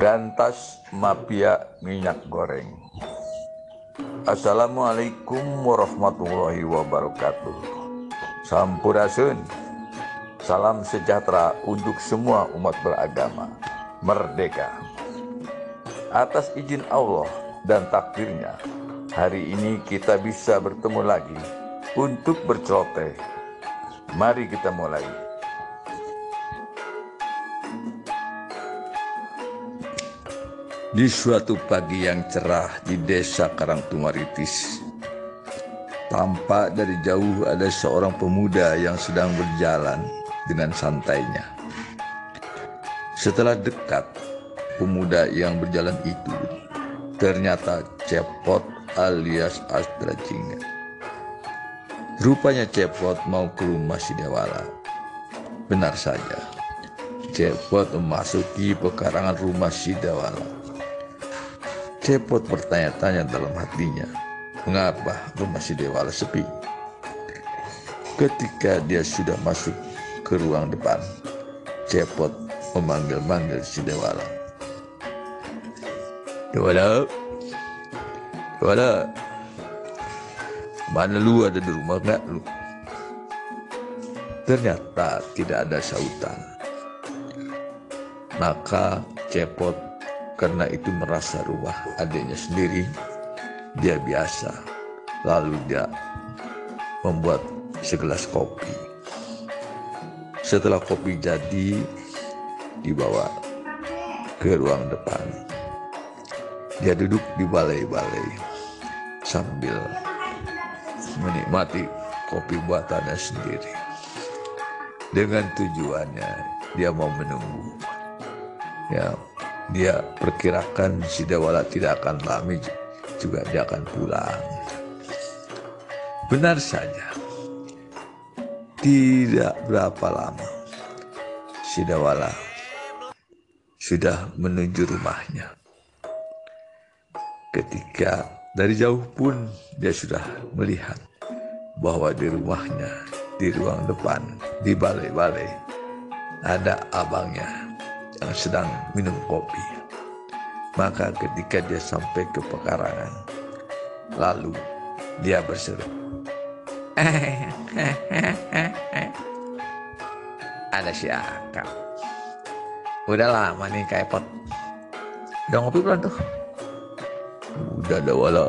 Berantas mafia minyak goreng. Assalamualaikum warahmatullahi wabarakatuh. Sampurasun. Salam sejahtera untuk semua umat beragama. Merdeka. Atas izin Allah dan takdirnya, hari ini kita bisa bertemu lagi untuk berceloteh. Mari kita mulai. Di suatu pagi yang cerah di desa Karangtumaritis, tampak dari jauh ada seorang pemuda yang sedang berjalan dengan santainya. Setelah dekat, pemuda yang berjalan itu ternyata Cepot alias Astra Jingga. Rupanya Cepot mau ke rumah si Dewala. Benar saja, Cepot memasuki pekarangan rumah si Dewala. Cepot bertanya-tanya dalam hatinya, mengapa rumah si Dewala sepi? Ketika dia sudah masuk ke ruang depan, Cepot memanggil-manggil si Dewala. Dewala, Dewala, mana lu, ada di rumah nggak lu? Ternyata tidak ada sautan. Maka Cepot karena itu merasa rumah adiknya sendiri, dia biasa. Lalu dia membuat segelas kopi. Setelah kopi jadi, dibawa ke ruang depan. Dia duduk di balai-balai sambil menikmati kopi buatannya sendiri. Dengan tujuannya dia mau menunggu. Dia perkirakan si Dewala tidak akan lama juga dia akan pulang. Benar saja, tidak berapa lama si Dewala sudah menuju rumahnya. Ketika dari jauh pun dia sudah melihat bahwa di rumahnya, di ruang depan, di balai-balai ada abangnya yang sedang minum kopi. Maka ketika dia sampai ke pekarangan, lalu dia berseru, ada si Akang. Udah lama nih Cepot. Udah ngopi belum tuh? Udah Dewala,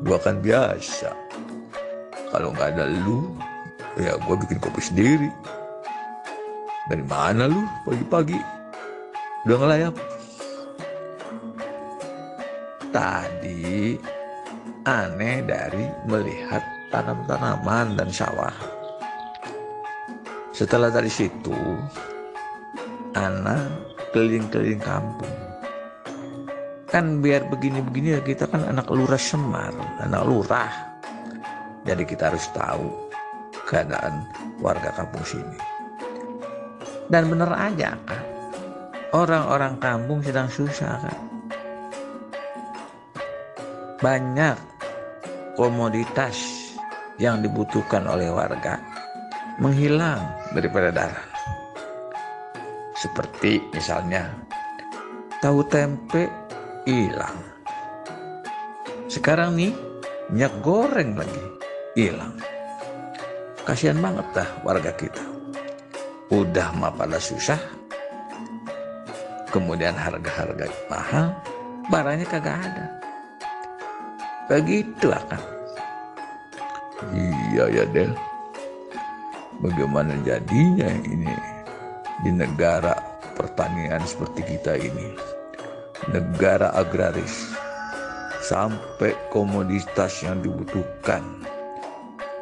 gua kan biasa. Kalau nggak ada lu, ya gua bikin kopi sendiri. Dari mana lu pagi-pagi udah ngelayap? Tadi aneh dari melihat tanam-tanaman dan sawah. Setelah dari situ, ana keliling-keliling kampung. Kan biar begini-begini ya, kita kan anak lurah Semar, anak lurah. Jadi kita harus tahu keadaan warga kampung sini. Dan benar aja kan, orang-orang kampung sedang susah kan. Banyak komoditas yang dibutuhkan oleh warga menghilang dari peredaran. Seperti misalnya tahu tempe hilang. Sekarang nih minyak goreng lagi hilang. Kasihan banget dah warga kita. Udah mah pada susah, kemudian harga-harga mahal, barangnya kagak ada. Begitu akan. Iya ya Del, bagaimana jadinya ini di negara pertanian seperti kita ini, negara agraris, sampai komoditas yang dibutuhkan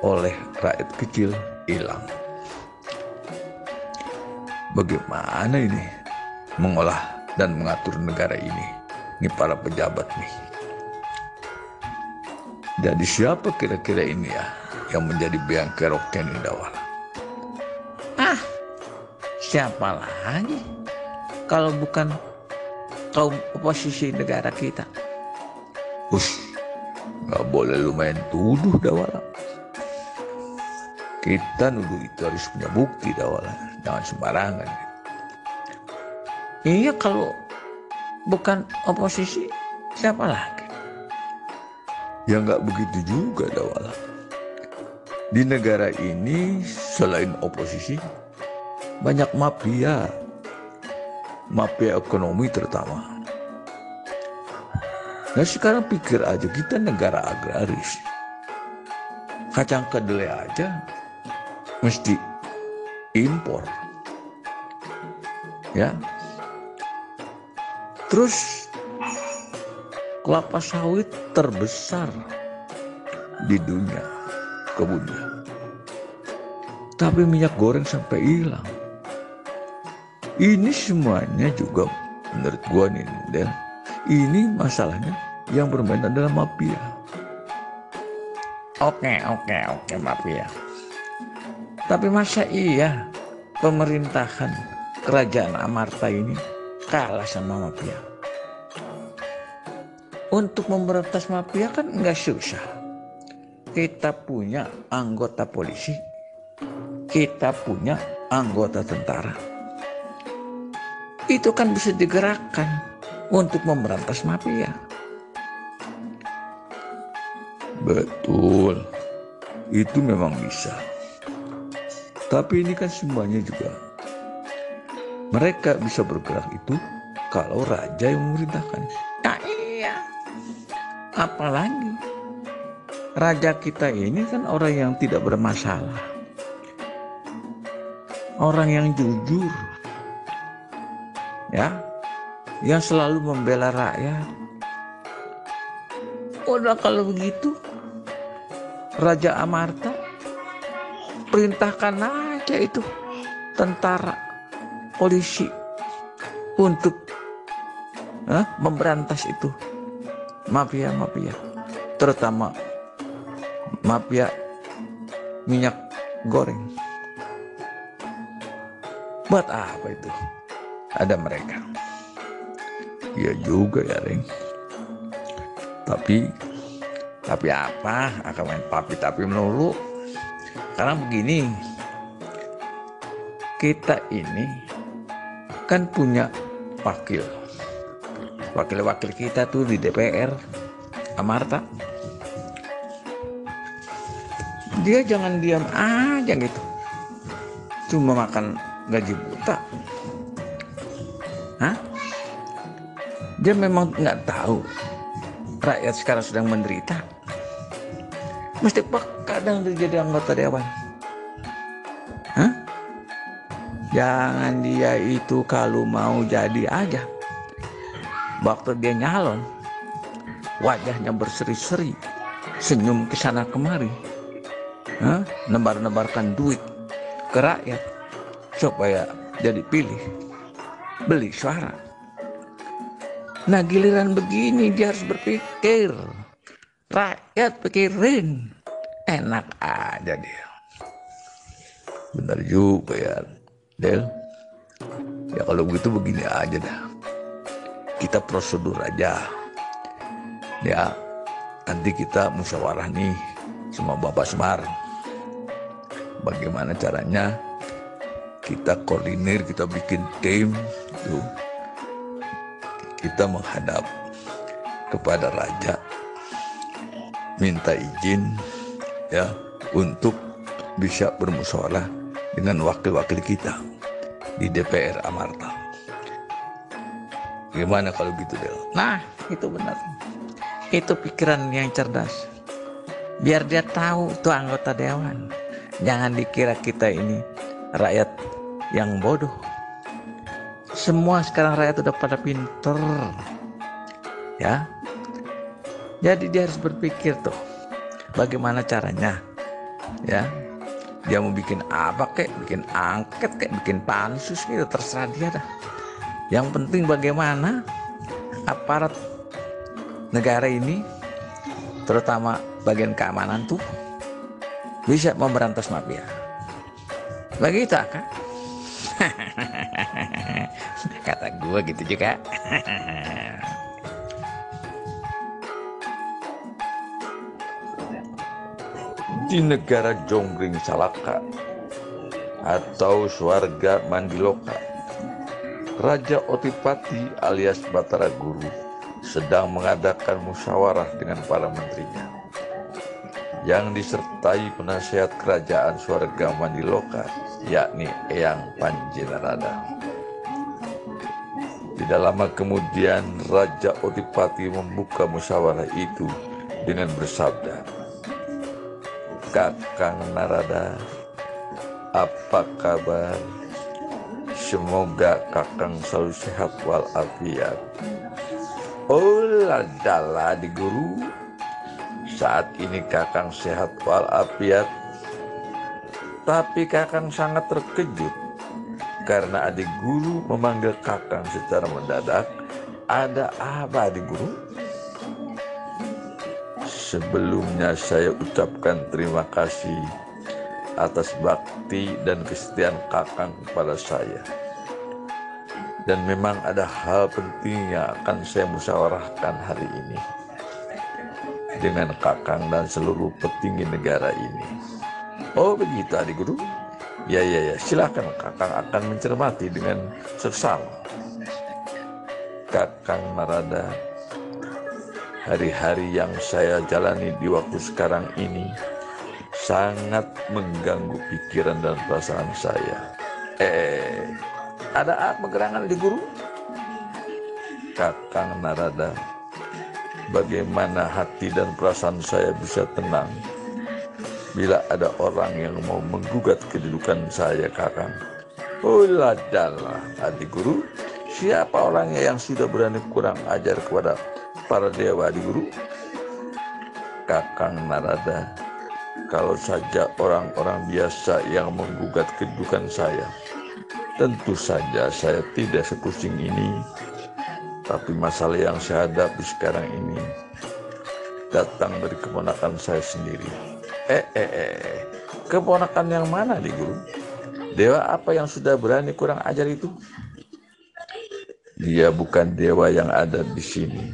oleh rakyat kecil hilang. Bagaimana ini mengolah dan mengatur negara ini? Ini para pejabat nih. Jadi siapa kira-kira ini ya yang menjadi beang keroknya nih Dewala? Siapa lagi kalau bukan kaum oposisi negara kita? Gak boleh lu main tuduh Dewala. Kita nuduh itu harus punya bukti Dewala. Jangan sembarangan. Iya, kalau bukan oposisi, siapa lagi? Ya nggak begitu juga Dawala. Di negara ini selain oposisi, banyak mafia ekonomi terutama. Nah sekarang pikir aja, kita negara agraris. Kacang kedelai aja mesti impor. Ya. Terus kelapa sawit terbesar di dunia kebunnya. Tapi minyak goreng sampai hilang. Ini semuanya juga menurut gua nih, Del, ini masalahnya yang bermain adalah mafia. Oke, mafia. Tapi masa iya pemerintahan kerajaan Amarta ini kalah sama mafia? Untuk memberantas mafia kan nggak susah. Kita punya anggota polisi, kita punya anggota tentara. Itu kan bisa digerakkan untuk memberantas mafia. Betul, itu memang bisa. Tapi ini kan semuanya juga mereka bisa bergerak itu kalau raja yang memerintahkan. Nah, iya. Apalagi raja kita ini kan orang yang tidak bermasalah, orang yang jujur, ya, yang selalu membela rakyat. Udah kalau begitu, Raja Amarta perintahkan aja itu tentara, polisi untuk memberantas itu mafia, terutama mafia minyak goreng. Buat apa itu ada mereka? Ya juga ya, Reng. Tapi apa? Akan main tapi melulu. Karena begini, kita ini kan punya wakil kita tuh di DPR, Amarta. Dia jangan diam aja gitu, cuma makan gaji buta. Dia memang nggak tahu rakyat sekarang sedang menderita. Mesti kadang dia jadi anggota dewan. Jangan dia itu kalau mau jadi aja. Waktu dia nyalon, wajahnya berseri-seri, senyum ke sana kemari, nebar-nebarkan duit ke rakyat supaya jadi pilih, beli suara. Nah giliran begini dia harus berpikir, rakyat pikirin, enak aja dia. Benar juga ya, Del. Ya kalau begitu begini aja dah. Kita prosedur aja. Ya, nanti kita musyawarah nih sama Bapak Semar. Bagaimana caranya kita koordinir, kita bikin tim tuh. Kita menghadap kepada raja, minta izin ya untuk bisa bermusyawarah dengan wakil-wakil kita di DPR Amarta. Gimana kalau gitu, Del? Nah, itu benar. Itu pikiran yang cerdas. Biar dia tahu tuh anggota dewan. Jangan dikira kita ini rakyat yang bodoh. Semua sekarang rakyat udah pada pinter. Ya. Jadi dia harus berpikir tuh, bagaimana caranya. Ya. Dia mau bikin apa kek, bikin angket kek, bikin pansus gitu, terserah dia dah. Yang penting bagaimana aparat negara ini, terutama bagian keamanan tuh, bisa memberantas mafia. Begitu kan? Kata gue gitu juga. Di negara Jonggring Salaka atau Swarga Mandiloka, Raja Otipati alias Batara Guru sedang mengadakan musyawarah dengan para menterinya yang disertai penasihat kerajaan Swarga Mandiloka, yakni Eyang Panji-Narada. Tidak lama kemudian Raja Otipati membuka musyawarah itu dengan bersabda, "Kakang Narada, apa kabar? Semoga Kakang selalu sehat walafiat." "Oh ladala di Guru, saat ini Kakang sehat walafiat, tapi Kakang sangat terkejut karena adik guru memanggil Kakang secara mendadak. Ada apa adik guru?" "Sebelumnya saya ucapkan terima kasih atas bakti dan kesetiaan Kakang kepada saya. Dan memang ada hal penting yang akan saya musyawarahkan hari ini dengan Kakang dan seluruh petinggi negara ini." "Oh begitu adik guru? Ya, silakan, Kakang akan mencermati dengan seksama." "Kakang Narada, hari-hari yang saya jalani di waktu sekarang ini sangat mengganggu pikiran dan perasaan saya." Ada apa gerangan di Guru?" "Kakang Narada, bagaimana hati dan perasaan saya bisa tenang bila ada orang yang mau menggugat kedudukan saya, Kakang?" "Oh ladala adik guru, siapa orangnya yang sudah berani kurang ajar kepada para dewa adik guru?" "Kakang Narada, kalau saja orang-orang biasa yang menggugat kedudukan saya, tentu saja saya tidak sepusing ini. Tapi masalah yang saya hadapi sekarang ini datang dari keponakan saya sendiri." Keponakan yang mana di Guru? Dewa apa yang sudah berani kurang ajar itu?" "Dia bukan dewa yang ada di sini,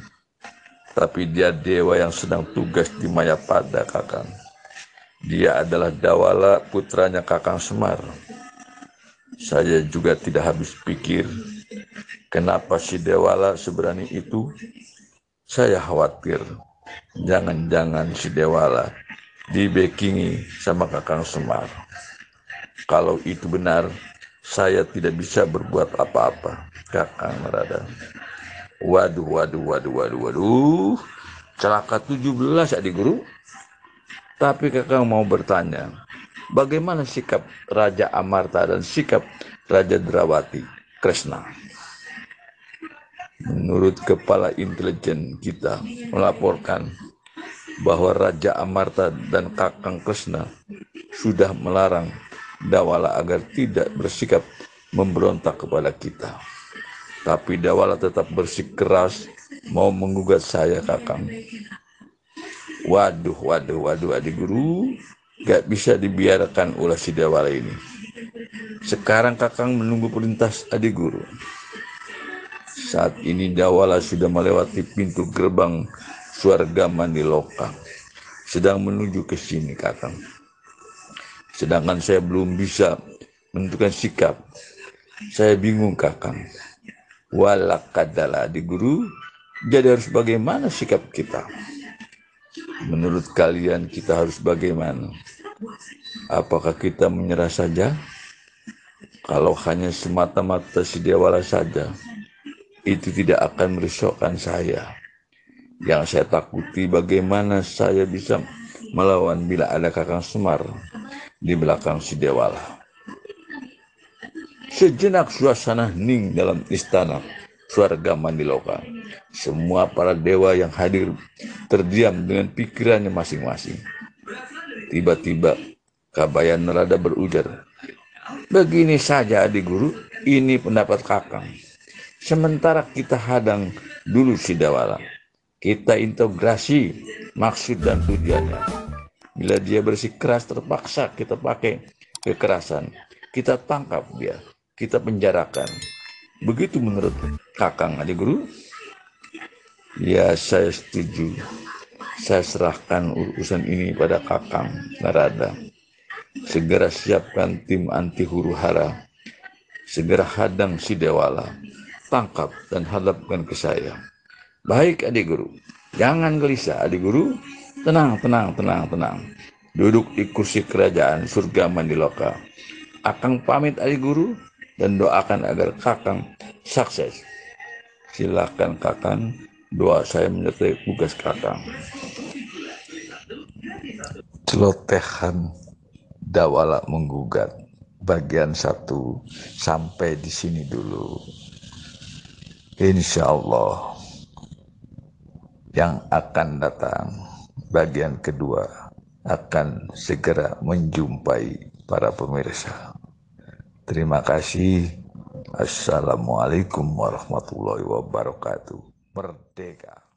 tapi dia dewa yang sedang tugas di Mayapada, Kakang. Dia adalah Dawala, putranya Kakang Semar. Saya juga tidak habis pikir kenapa si Dewala seberani itu. Saya khawatir jangan-jangan si Dewala dibekingi sama Kakang Semar. Kalau itu benar, saya tidak bisa berbuat apa-apa, Kakang Narada." Waduh. Celaka 17 adik guru. Tapi Kakang mau bertanya, bagaimana sikap Raja Amarta dan sikap Raja Drawati Kresna? Menurut kepala intelijen kita melaporkan bahwa Raja Amarta dan Kakang Kresna sudah melarang Dawala agar tidak bersikap memberontak kepada kita. Tapi Dawala tetap bersikeras mau menggugat saya, Kakang. Waduh adik guru, gak bisa dibiarkan ulah si Dawala ini. Sekarang Kakang menunggu perintah adik guru. Saat ini Dawala sudah melewati pintu gerbang Swarga Mandiloka, sedang menuju ke sini, Kakang. Sedangkan saya belum bisa menentukan sikap. Saya bingung, Kakang. Walakadala adik guru, jadi harus bagaimana sikap kita? Menurut kalian kita harus bagaimana? Apakah kita menyerah saja? Kalau hanya semata-mata si Dewala saja, itu tidak akan merisaukan saya. Yang saya takuti bagaimana saya bisa melawan bila ada Kakang Semar di belakang si Dewala. Sejenak suasana hening dalam istana Swarga Mandiloka. Semua para dewa yang hadir terdiam dengan pikirannya masing-masing. Tiba-tiba Kabayan Narada berujar, "Begini saja adik guru, ini pendapat Kakang. Sementara kita hadang dulu si Dawala, kita integrasi maksud dan tujuannya. Bila dia bersikeras terpaksa kita pakai kekerasan, kita tangkap dia, kita penjarakan. Begitu menurut Kakang adik guru?" "Ya, saya setuju. Saya serahkan urusan ini pada Kakang Narada. Segera siapkan tim anti huru hara. segera hadang si Dewala, tangkap dan hadapkan ke saya. Baik adik guru, jangan gelisah adik guru, tenang, tenang, tenang, tenang. Duduk di kursi kerajaan surga Mandiloka. Akang pamit adik guru dan doakan agar kakang sukses. Silakan kakang, doa saya menyertai tugas kakang. Celotehan Dawala menggugat bagian 1 sampai di sini dulu. Insya Allah yang akan datang bagian kedua akan segera menjumpai para pemirsa. Terima kasih. Assalamualaikum warahmatullahi wabarakatuh. Merdeka.